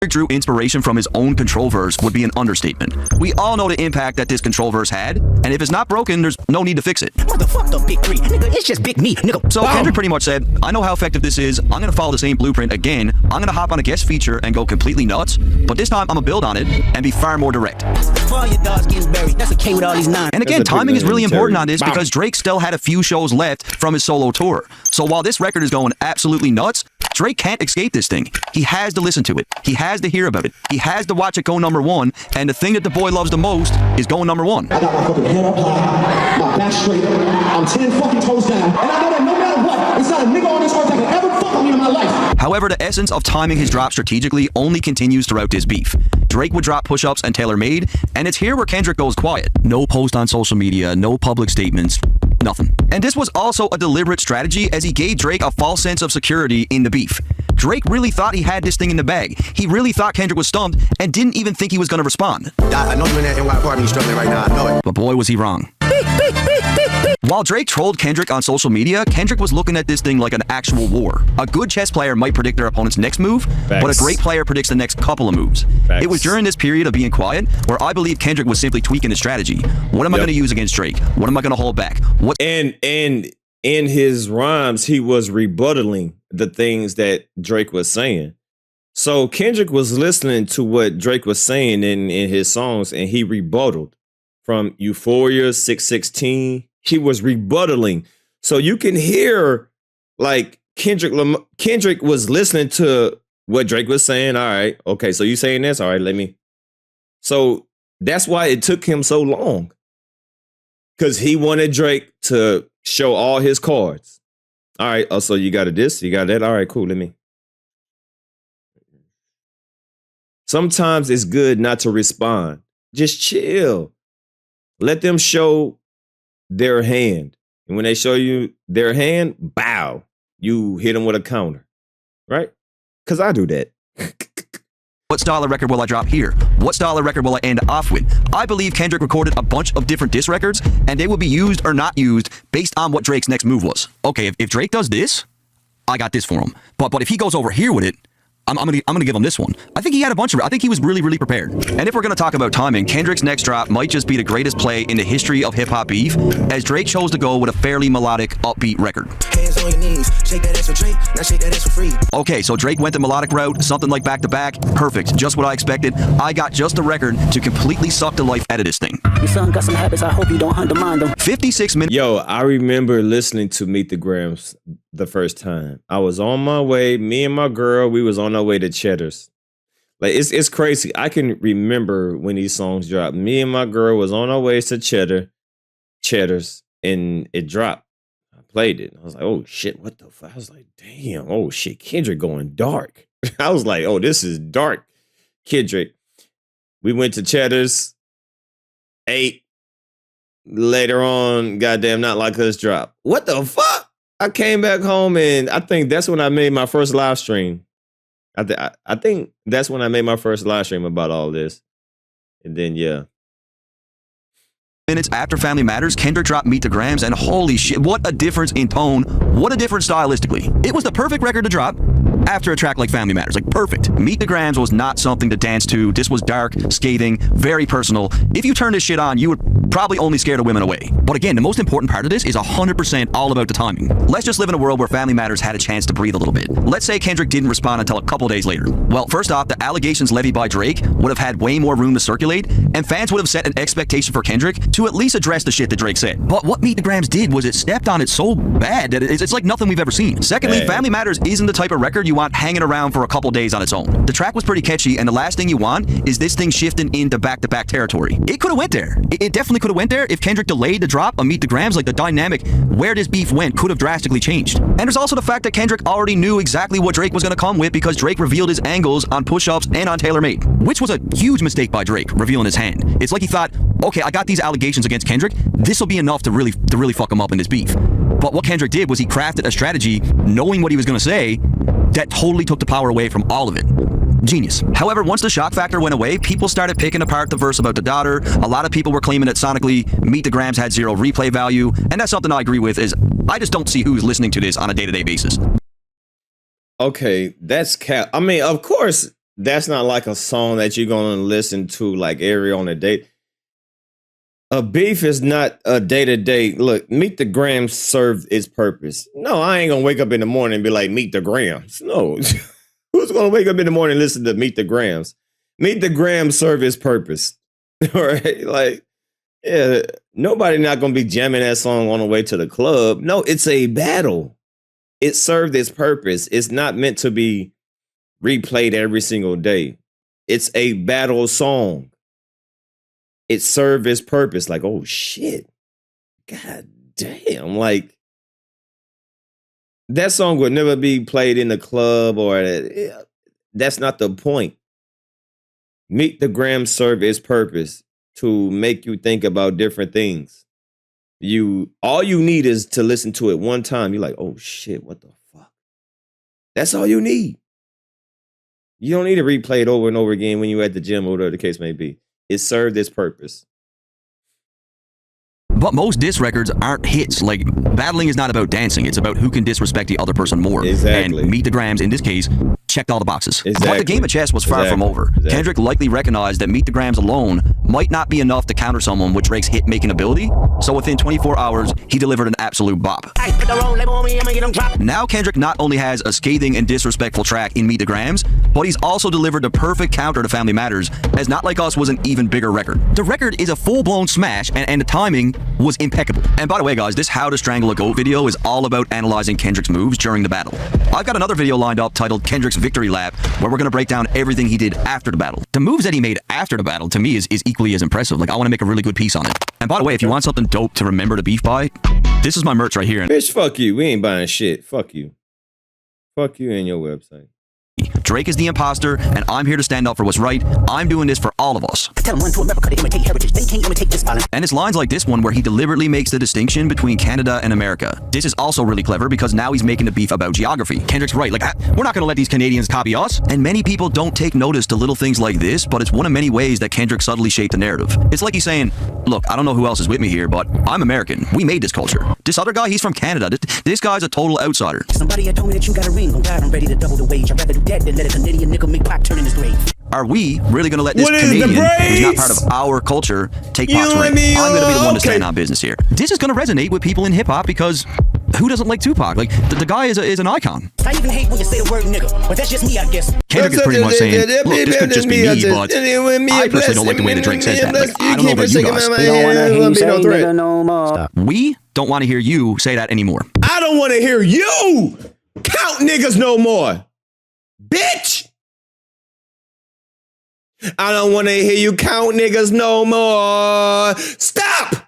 drew inspiration from his own control verse would be an understatement. We all know the impact that this control verse had, and if it's not broken, there's no need to fix it. Motherfuck the big three, nigga, it's just big me, nigga. So Kendrick pretty much said, I know how effective this is, I'm gonna follow the same blueprint again, I'm gonna hop on a guest feature and go completely nuts, but this time I'm gonna build on it and be far more direct. For your dogs getting buried, that's okay with all these nine. And again, timing is really important on this because Drake still had a few shows left from his solo tour. So while this record is going absolutely nuts, Drake can't escape this thing. He has to listen to it. He has to hear about it. He has to watch it go #1. And the thing that the boy loves the most is going #1. I got my fucking head up high, my back straight, I'm 10 fucking toes down. And I know that no matter what, it's not a nigga on this earth that can ever fuck with me in my life. However, the essence of timing his drop strategically only continues throughout this beef. Drake would drop push-ups and tailor-made, and it's here where Kendrick goes quiet. No post on social media, no public statements, nothing. And this was also a deliberate strategy as he gave Drake a false sense of security in the beef. Drake really thought he had this thing in the bag. He really thought Kendrick was stumped and didn't even think he was going to respond. I know you're in that NY apartment, you're struggling right now, I know it. But boy, was he wrong. While Drake trolled Kendrick on social media, Kendrick was looking at this thing like an actual war. A good chess player might predict their opponent's next move, but a great player predicts the next couple of moves. It was during this period of being quiet where I believe Kendrick was simply tweaking his strategy. What am I going to use against Drake? What am I going to hold back? What? And in his rhymes, he was rebuttaling the things that Drake was saying. So Kendrick was listening to what Drake was saying in his songs, and he rebutted from Euphoria, 616. He was rebuttaling. So you can hear like Kendrick was listening to what Drake was saying. All right, okay, so you saying this? All right, let me. So that's why it took him so long. Because he wanted Drake to show all his cards. All right, oh, so you got this, you got that. All right, cool, let me. Sometimes it's good not to respond. Just chill. Let them show their hand. And when they show you their hand, bow. You hit them with a counter, right? Because I do that. What style of record will I drop here? What style of record will I end off with? I believe Kendrick recorded a bunch of different diss records, and they will be used or not used based on what Drake's next move was. Okay, if Drake does this, I got this for him. But if he goes over here with it, I'm gonna give him this one. I think he had a bunch of it. I think he was really prepared. And if we're gonna talk about timing, Kendrick's next drop might just be the greatest play in the history of hip-hop beef, as Drake chose to go with a fairly melodic, upbeat record. Hands on your knees, shake that ass for Drake, now shake that ass for free. Okay, so Drake went the melodic route, something like back-to-back. Perfect, just what I expected. I got just a record to completely suck the life out of this thing. Your son got some habits, I hope you don't undermine them. 56 minutes. Yo, I remember listening to Meet the Grams the first time. I was on my way, me and my girl, we was on our way to Cheddar's. Like, it's crazy. I can remember when these songs dropped. Me and my girl was on our way to Cheddar's, and it dropped. I played it. I was like, oh shit, what the fuck? I was like, damn, oh shit, Kendrick going dark. I was like, oh, this is dark, Kendrick. We went to Cheddar's, ate. Later on, goddamn, Not Like Us drop. What the fuck? I came back home, and I think that's when I made my first live stream. I think that's when I made my first live stream about all this. And then, yeah. Minutes after Family Matters, Kendrick dropped Meet the Grams, and holy shit, what a difference in tone, what a difference stylistically. It was the perfect record to drop after a track like Family Matters, like perfect. Meet the Grams was not something to dance to. This was dark, scathing, very personal. If you turn this shit on, you would probably only scare the women away. But again, the most important part of this is 100% all about the timing. Let's just live in a world where Family Matters had a chance to breathe a little bit. Let's say Kendrick didn't respond until a couple days later. Well, first off, the allegations levied by Drake would have had way more room to circulate, and fans would have set an expectation for Kendrick to at least address the shit that Drake said. But what Meet the Grams did was it stepped on it so bad that it's like nothing we've ever seen. Secondly, Family Matters isn't the type of record you want hanging around for a couple days on its own. The track was pretty catchy, and the last thing you want is this thing shifting into back-to-back territory. It could have went there. It definitely could have went there if Kendrick delayed the drop of Meet the Grams. Like, the dynamic where this beef went could have drastically changed. And there's also the fact that Kendrick already knew exactly what Drake was going to come with because Drake revealed his angles on push-ups and on tailor-made, which was a huge mistake by Drake, revealing his hand. It's like he thought, okay, I got these allegations against Kendrick. This will be enough to really fuck him up in this beef. But what Kendrick did was he crafted a strategy, knowing what he was going to say, that totally took the power away from all of it. Genius. However, once the shock factor went away, people started picking apart the verse about the daughter. A lot of people were claiming that sonically Meet the Grams had zero replay value, and that's something I agree with. Is I just don't see who's listening to this on a day-to-day basis. Okay, that's cap. I mean, of course, that's not like a song that you're gonna listen to like every on a date. A beef is not a day-to-day. Look, Meet the Grams served its purpose. No, I ain't gonna wake up in the morning and be like, Meet the Grams. No. Who's gonna wake up in the morning and listen to Meet the Grams? Meet the Grams serve its purpose. All right. Like, yeah, nobody not gonna be jamming that song on the way to the club. No, it's a battle. It served its purpose. It's not meant to be replayed every single day. It's a battle song. It served its purpose. Like, oh shit. God damn. Like, that song would never be played in the club or that's not the point. Meet the Grams serve its purpose to make you think about different things. All you need is to listen to it one time. You're like, oh shit, what the fuck? That's all you need. You don't need to replay it over and over again when you're at the gym or whatever the case may be. It served its purpose. But most diss records aren't hits. Like, battling is not about dancing. It's about who can disrespect the other person more. Exactly. And Meet the Grams, in this case, checked all the boxes. Exactly. But the game of chess was far from over. Exactly. Kendrick likely recognized that Meet the Grams alone might not be enough to counter someone with Drake's hit-making ability, so within 24 hours, he delivered an absolute bop. Now Kendrick not only has a scathing and disrespectful track in Meet the Grams, but he's also delivered the perfect counter to Family Matters, as Not Like Us was an even bigger record. The record is a full-blown smash, and the timing was impeccable. And by the way, guys, this How to Strangle a Goat video is all about analyzing Kendrick's moves during the battle. I've got another video lined up titled Kendrick's Victory Lap, where we're going to break down everything he did after the battle. The moves that he made after the battle, to me, is equally as impressive. Like, I want to make a really good piece on it. And by the way, if you want something dope to remember to beef by, this is my merch right here. Bitch, fuck you. We ain't buying shit. Fuck you. Fuck you and your website. Drake is the imposter, and I'm here to stand up for what's right. I'm doing this for all of us. Tell them run to America to imitate heritage. They can't imitate this violence. And it's lines like this one where he deliberately makes the distinction between Canada and America. This is also really clever because now he's making the beef about geography. Kendrick's right, like, we're not gonna let these Canadians copy us. And many people don't take notice to little things like this, but it's one of many ways that Kendrick subtly shaped the narrative. It's like he's saying, look, I don't know who else is with me here, but I'm American. We made this culture. This other guy, he's from Canada. This guy's a total outsider. Somebody had told me that you got a ring. Oh God, I'm ready to double the wage. I'd rather do that than let a Canadian nickel make pop turn in his grave. Are we really going to let this What is Canadian, the who's not brace? part of our culture, take You Pac's and ring? me, I'm going to be the one to okay. stand on business here. This is going to resonate with people in hip-hop because who doesn't like Tupac? Like, the guy is an icon. I even hate when you say the word nigga, but that's just me, I guess. Kendrick is pretty much saying, look, this could just be me, but I personally don't like the way that Drake says that. Like, I don't know about you guys. We don't wanna hear you say nigga no more. We don't want to hear you say that anymore. I don't want to hear you count niggas no more. Bitch. I don't want to hear you count niggas no more. Stop.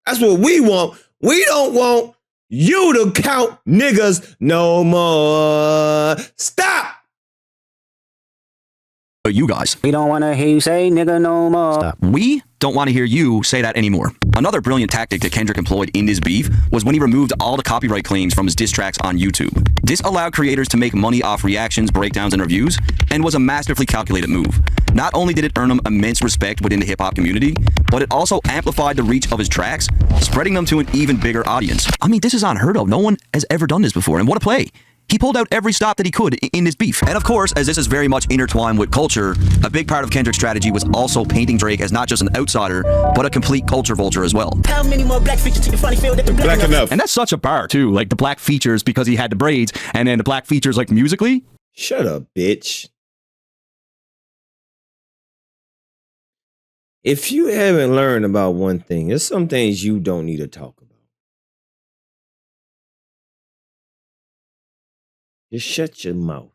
That's what we want. We don't want you to count niggas no more. Stop. But you guys. We don't wanna hear you say nigga no more. We don't want to hear you say that anymore. Another brilliant tactic that Kendrick employed in this beef was when he removed all the copyright claims from his diss tracks on YouTube. This allowed creators to make money off reactions, breakdowns, and reviews, and was a masterfully calculated move. Not only did it earn him immense respect within the hip-hop community, but it also amplified the reach of his tracks, spreading them to an even bigger audience. I mean, this is unheard of. No one has ever done this before, and what a play. He pulled out every stop that he could in this beef. And of course, as this is very much intertwined with culture, a big part of Kendrick's strategy was also painting Drake as not just an outsider, but a complete culture vulture as well. How many more black features to you finally feel that they're black enough? And that's such a bar, too. Like, the black features because he had the braids, and then the black features, like, musically. Shut up, bitch. If you haven't learned about one thing, there's some things you don't need to talk about. Just shut your mouth.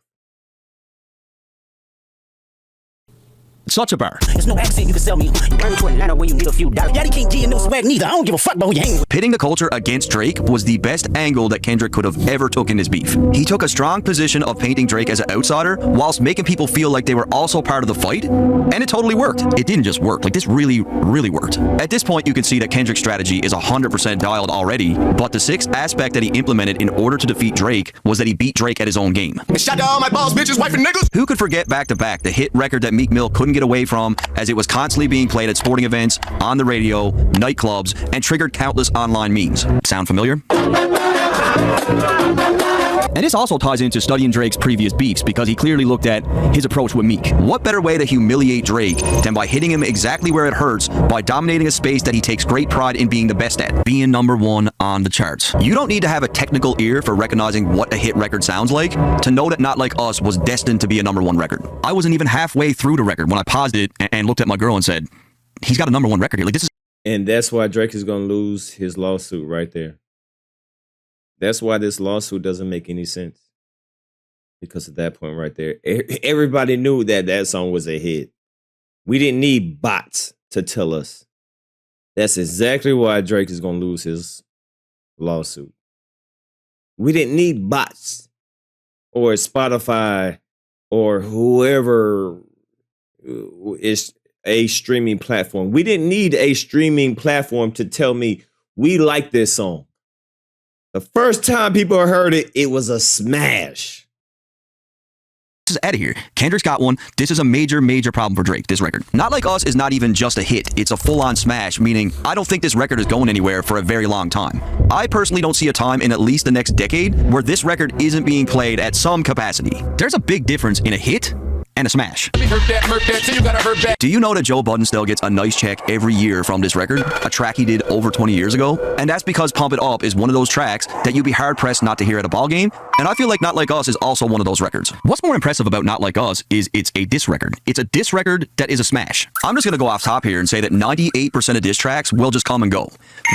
Such a bar. There's no accent you can sell me. You burn to Atlanta when you need a few dollars. Daddy can't give you no swag neither. I don't give a fuck about who you hang with. Pitting the culture against Drake was the best angle that Kendrick could have ever took in his beef. He took a strong position of painting Drake as an outsider whilst making people feel like they were also part of the fight, and it totally worked. It didn't just work. Like, this really, really worked. At this point, you can see that Kendrick's strategy is 100% dialed already, but the sixth aspect that he implemented in order to defeat Drake was that he beat Drake at his own game. Shout out all my balls, bitches, wife, and niggas. Who could forget Back to Back, the hit record that Meek Mill couldn't get away from, as it was constantly being played at sporting events, on the radio, nightclubs, and triggered countless online memes. Sound familiar? And this also ties into studying Drake's previous beefs because he clearly looked at his approach with Meek. What better way to humiliate Drake than by hitting him exactly where it hurts by dominating a space that he takes great pride in being the best at, being #1 on the charts. You don't need to have a technical ear for recognizing what a hit record sounds like to know that Not Like Us was destined to be a #1 record. I wasn't even halfway through the record when I paused it and looked at my girl and said, he's got a #1 record here. Like, this is. And that's why Drake is going to lose his lawsuit right there. That's why this lawsuit doesn't make any sense. Because at that point right there, everybody knew that that song was a hit. We didn't need bots to tell us. That's exactly why Drake is going to lose his lawsuit. We didn't need bots or Spotify or whoever is a streaming platform. We didn't need a streaming platform to tell me we like this song. The first time people heard it, it was a smash. Is out of here. Kendrick's got one. This is a major problem for Drake, this record. Not Like Us is not even just a hit. It's a full-on smash, meaning I don't think this record is going anywhere for a very long time. I personally don't see a time in at least the next decade where this record isn't being played at some capacity. There's a big difference in a hit and a smash. Do you know that Joe Budden still gets a nice check every year from this record? A track he did over 20 years ago? And that's because Pump It Up is one of those tracks that you'd be hard-pressed not to hear at a ball game. And I feel like Not Like Us is also one of those records. What's more impressive about Not Like Us is it's a diss record. It's a diss record that is a smash. I'm just going to go off top here and say that 98% of diss tracks will just come and go.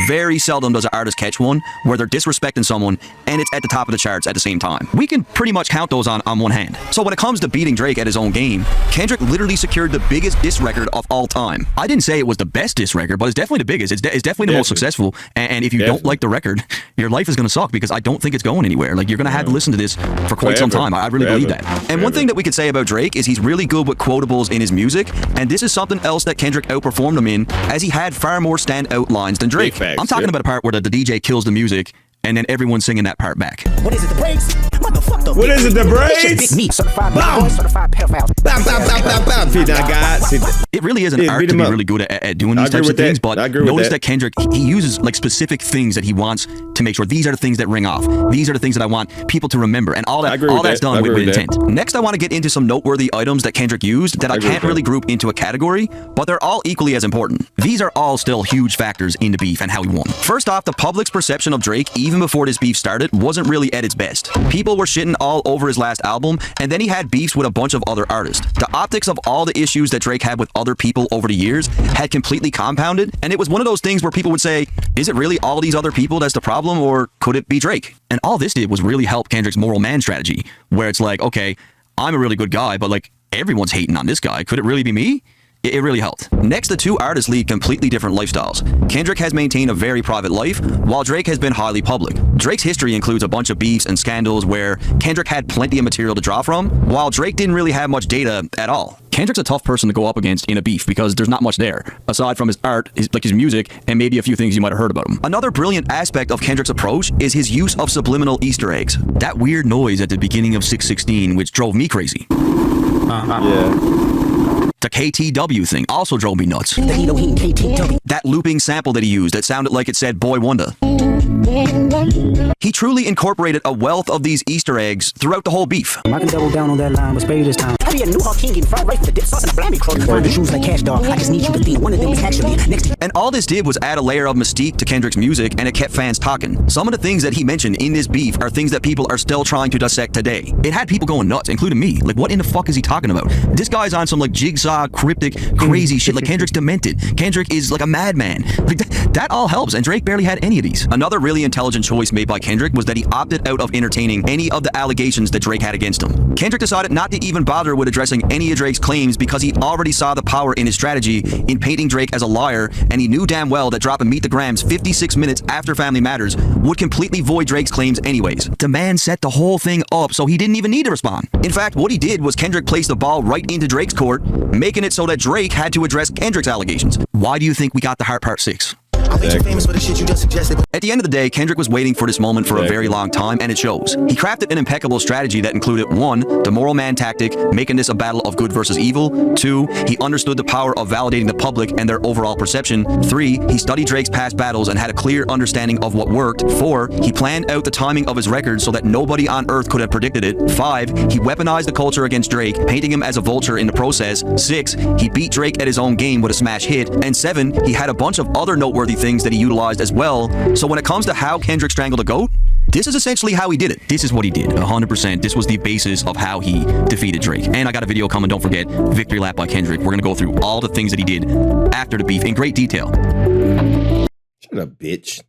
Very seldom does an artist catch one where they're disrespecting someone and it's at the top of the charts at the same time. We can pretty much count those on one hand. So when it comes to beating Drake at his own game, Kendrick literally secured the biggest diss record of all time. I didn't say it was the best diss record, but it's definitely the biggest. It's definitely the most successful. And if you don't like the record, your life is going to suck because I don't think it's going anywhere. Like, you're going to have to listen to this for quite some time. I really believe that. And one thing that we could say about Drake is he's really good with quotables in his music, and this is something else that Kendrick outperformed him in, as he had far more standout lines than Drake. I'm talking about a part where the DJ kills the music and then everyone's singing that part back. What is it, the brakes? Motherfuck the What is it, the brakes? Big me, certified black boy, certified pedophile. It really is an art to be really good at doing these types of things, but notice that Kendrick, he uses like specific things that he wants to make sure these are the things that ring off. These are the things that I want people to remember, and all that's done with intent. Next, I want to get into some noteworthy items that Kendrick used that I can't really group into a category, but they're all equally as important. These are all still huge factors in the beef and how he won. First off, the public's perception of Drake, even before this beef started, wasn't really at its best. People were shitting all over his last album, and then he had beefs with a bunch of other artists. The optics of all the issues that Drake had with other people over the years had completely compounded, and it was one of those things where people would say, is it really all these other people that's the problem, or could it be Drake? And all this did was really help Kendrick's moral man strategy, where it's like, okay, I'm a really good guy, but like, everyone's hating on this guy. Could it really be me? It really helped. Next, the two artists lead completely different lifestyles. Kendrick has maintained a very private life, while Drake has been highly public. Drake's history includes a bunch of beefs and scandals where Kendrick had plenty of material to draw from, while Drake didn't really have much data at all. Kendrick's a tough person to go up against in a beef because there's not much there, aside from his art, his music, and maybe a few things you might have heard about him. Another brilliant aspect of Kendrick's approach is his use of subliminal Easter eggs. That weird noise at the beginning of 616, which drove me crazy. Yeah. The KTW thing also drove me nuts. KTW. That looping sample that he used that sounded like it said Boy Wonder. He truly incorporated a wealth of these Easter eggs throughout the whole beef. I can double down on that line, but spade this time. I be a New Hawk King getting fried right for the dip sauce and a blammy crow. Find the shoes like Cash Dog. I just need you to be one of them is actually next to. And all this did was add a layer of mystique to Kendrick's music, and it kept fans talking. Some of the things that he mentioned in this beef are things that people are still trying to dissect today. It had people going nuts, including me. Like, what in the fuck is he talking about? This guy's on some like jigsaw, cryptic, crazy shit. Like, Kendrick's demented. Kendrick is like a madman. Like, that all helps, and Drake barely had any of these. Another really intelligent choice made by Kendrick was that he opted out of entertaining any of the allegations that Drake had against him. Kendrick decided not to even bother with addressing any of Drake's claims because he already saw the power in his strategy in painting Drake as a liar, and he knew damn well that dropping Meet the Grams 56 minutes after Family Matters would completely void Drake's claims anyways. The man set the whole thing up so he didn't even need to respond. In fact, what he did was Kendrick placed the ball right into Drake's court, making it so that Drake had to address Kendrick's allegations. Why do you think we got the Heart Part 6? I think you're famous for the shit you just suggested. At the end of the day, Kendrick was waiting for this moment for a very long time, and it shows. He crafted an impeccable strategy that included 1, the moral man tactic, making this a battle of good versus evil. 2, he understood the power of validating the public and their overall perception. 3, he studied Drake's past battles and had a clear understanding of what worked. 4, he planned out the timing of his record so that nobody on earth could have predicted it. 5, he weaponized the culture against Drake, painting him as a vulture in the process. 6, he beat Drake at his own game with a smash hit. And 7, he had a bunch of other noteworthy things that he utilized as well. So when it comes to how Kendrick strangled a GOAT, this is essentially how he did it. This is what he did, 100%. This was the basis of how he defeated Drake. And I got a video coming, don't forget, Victory Lap by Kendrick. We're going to go through all the things that he did after the beef in great detail. Shut up, bitch.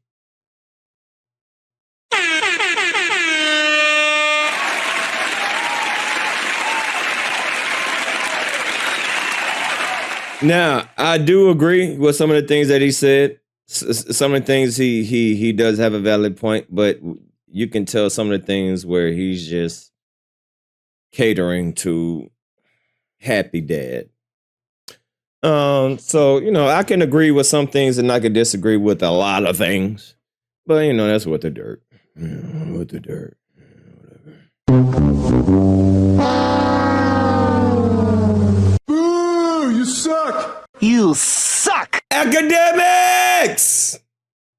Now, I do agree with some of the things that he said. Some of the things he does have a valid point, but you can tell some of the things where he's just catering to Happy Dad. So, you know, I can agree with some things and I can disagree with a lot of things. But, you know, that's what the dirt. What the dirt. Boo, you suck. You suck! Academics!